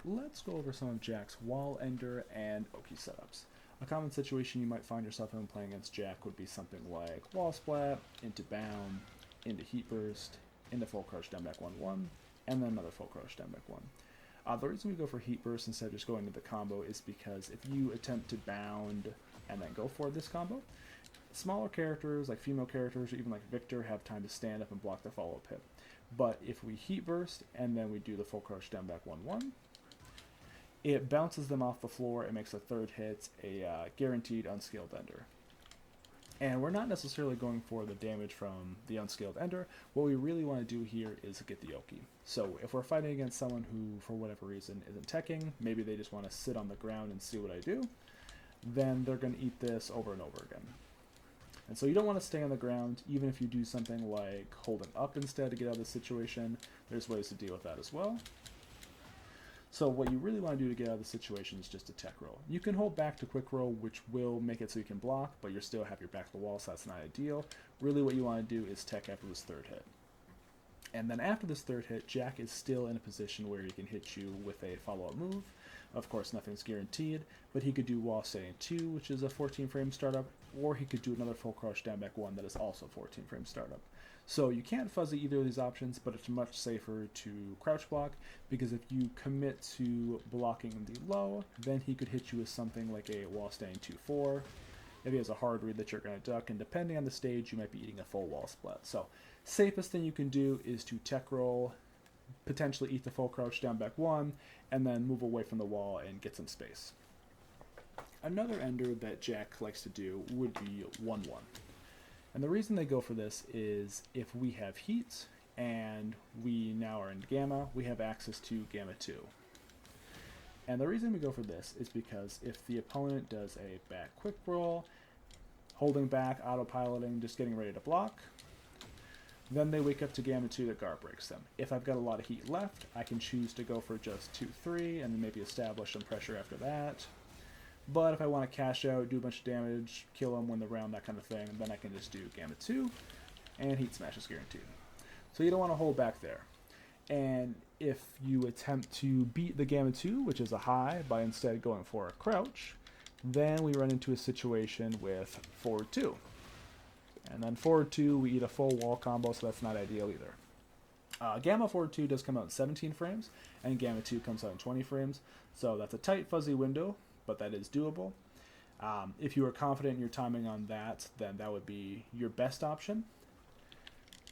let's go over some of Jack's wall ender and Oki setups. A common situation you might find yourself in playing against Jack would be something like wall splat, into bound, into heat burst, into full crouch down back 1-1, and then another full crouch down back 1. The reason we go for heat burst instead of just going to the combo is because if you attempt to bound and then go for this combo, smaller characters like female characters or even like Victor have time to stand up and block the follow-up hit. But if we heat burst and then we do the full crouch down back 1-1, it bounces them off the floor and makes the third hit a guaranteed unskilled ender. And we're not necessarily going for the damage from the unskilled ender. What we really want to do here is get the Oki. So if we're fighting against someone who, for whatever reason, isn't teching, maybe they just want to sit on the ground and see what I do, then they're going to eat this over and over again. And so you don't want to stay on the ground, even if you do something like holding up instead to get out of the situation. There's ways to deal with that as well. So what you really want to do to get out of the situation is just a tech roll. You can hold back to quick roll, which will make it so you can block, but you still have your back to the wall, so that's not ideal. Really what you want to do is tech after this third hit. And then after this third hit, Jack is still in a position where he can hit you with a follow-up move. Of course, nothing's guaranteed, but he could do wall standing 2, which is a 14-frame startup, or he could do another full crouch down back 1 that is also 14-frame startup. So you can't fuzzy either of these options, but it's much safer to crouch block, because if you commit to blocking the low, then he could hit you with something like a wall standing 2-4. If he has a hard read that you're going to duck, and depending on the stage, you might be eating a full wall split. So safest thing you can do is to tech roll, potentially eat the full crouch down back 1, and then move away from the wall and get some space. Another ender that Jack likes to do would be 1-1. And the reason they go for this is if we have heat and we now are in gamma, we have access to gamma 2. And the reason we go for this is because if the opponent does a back quick roll, holding back, autopiloting, just getting ready to block, then they wake up to gamma 2 that guard breaks them. If I've got a lot of heat left, I can choose to go for just 2-3 and then maybe establish some pressure after that. But if I want to cash out, do a bunch of damage, kill them, win the round, that kind of thing, then I can just do gamma 2 and heat smash is guaranteed. So you don't want to hold back there. And if you attempt to beat the gamma 2, which is a high, by instead going for a crouch, then we run into a situation with forward 2. And then forward 2, we eat a full wall combo, so that's not ideal either. Gamma forward 2 does come out in 17 frames, and Gamma 2 comes out in 20 frames, so that's a tight, fuzzy window, but that is doable. If you are confident in your timing on that, then that would be your best option.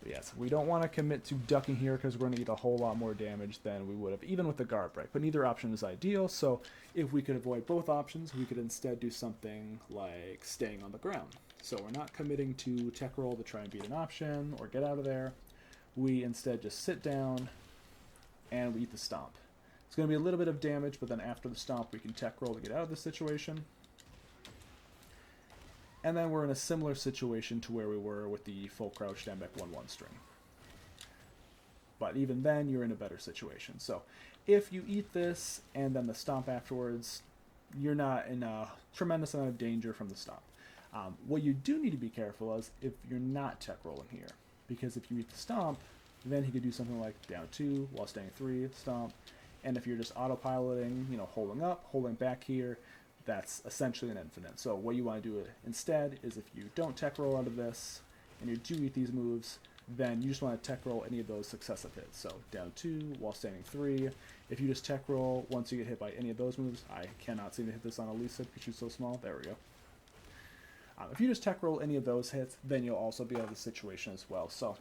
But yes, we don't want to commit to ducking here because we're going to eat a whole lot more damage than we would have, even with the guard break. But neither option is ideal, so if we could avoid both options, we could instead do something like staying on the ground. So we're not committing to tech roll to try and beat an option or get out of there. We instead just sit down and we eat the stomp. It's going to be a little bit of damage, but then after the stomp, we can tech roll to get out of the situation. And then we're in a similar situation to where we were with the full crouch down back 1-1 string. But even then, you're in a better situation. So if you eat this and then the stomp afterwards, you're not in a tremendous amount of danger from the stomp. What you do need to be careful is if you're not tech rolling here. Because if you eat the stomp, then he could do something like down 2, while staying 3, stomp. And if you're just autopiloting, holding up, holding back here, that's essentially an infinite. So what you want to do instead is if you don't tech roll out of this, and you do eat these moves, then you just want to tech roll any of those successive hits. So down 2, while standing 3. If you just tech roll, once you get hit by any of those moves, I cannot seem to hit this on Elisa because she's so small. There we go. If you just tech roll any of those hits, then you'll also be out of the situation as well. So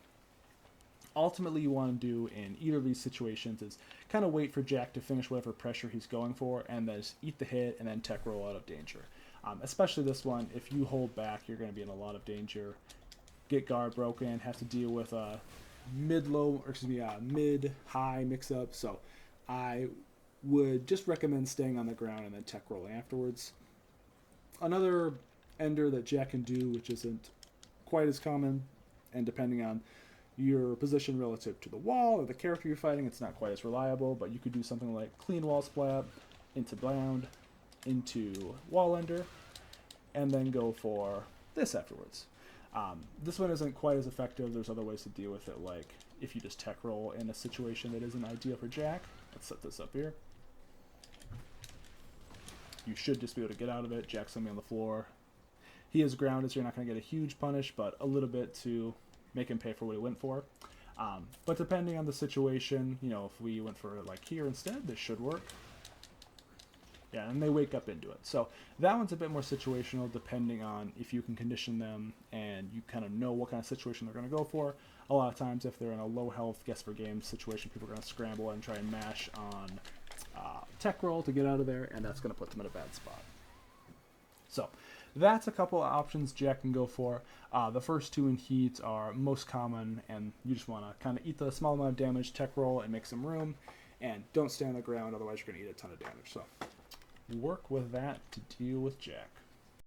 ultimately you want to do in either of these situations is kind of wait for Jack to finish whatever pressure he's going for and then just eat the hit and then tech roll out of danger. Especially this one, if you hold back, you're going to be in a lot of danger. Get guard broken, have to deal with a mid-high mix-up. So I would just recommend staying on the ground and then tech rolling afterwards. Another ender that Jack can do, which isn't quite as common, and depending on your position relative to the wall or the character you're fighting, it's not quite as reliable, but you could do something like clean wall splat, into bound, into wall ender, and then go for this afterwards. This one isn't quite as effective. There's other ways to deal with it, like if you just tech roll in a situation that isn't ideal for Jack. Let's set this up here. You should just be able to get out of it. Jack's going to be on the floor. He is grounded, so you're not going to get a huge punish, but a little bit to make him pay for what he went for. But depending on the situation, you know, if we went for like here instead, this should work. Yeah, and they wake up into it. So that one's a bit more situational, depending on if you can condition them and you kind of know what kind of situation they're going to go for. A lot of times, if they're in a low health guess for game situation, people are going to scramble and try and mash on tech roll to get out of there, and that's going to put them in a bad spot. So that's a couple of options Jack can go for. The first two in heat are most common, and you just want to kind of eat the small amount of damage, tech roll, and make some room, and don't stay on the ground, otherwise you're going to eat a ton of damage. So work with that to deal with Jack.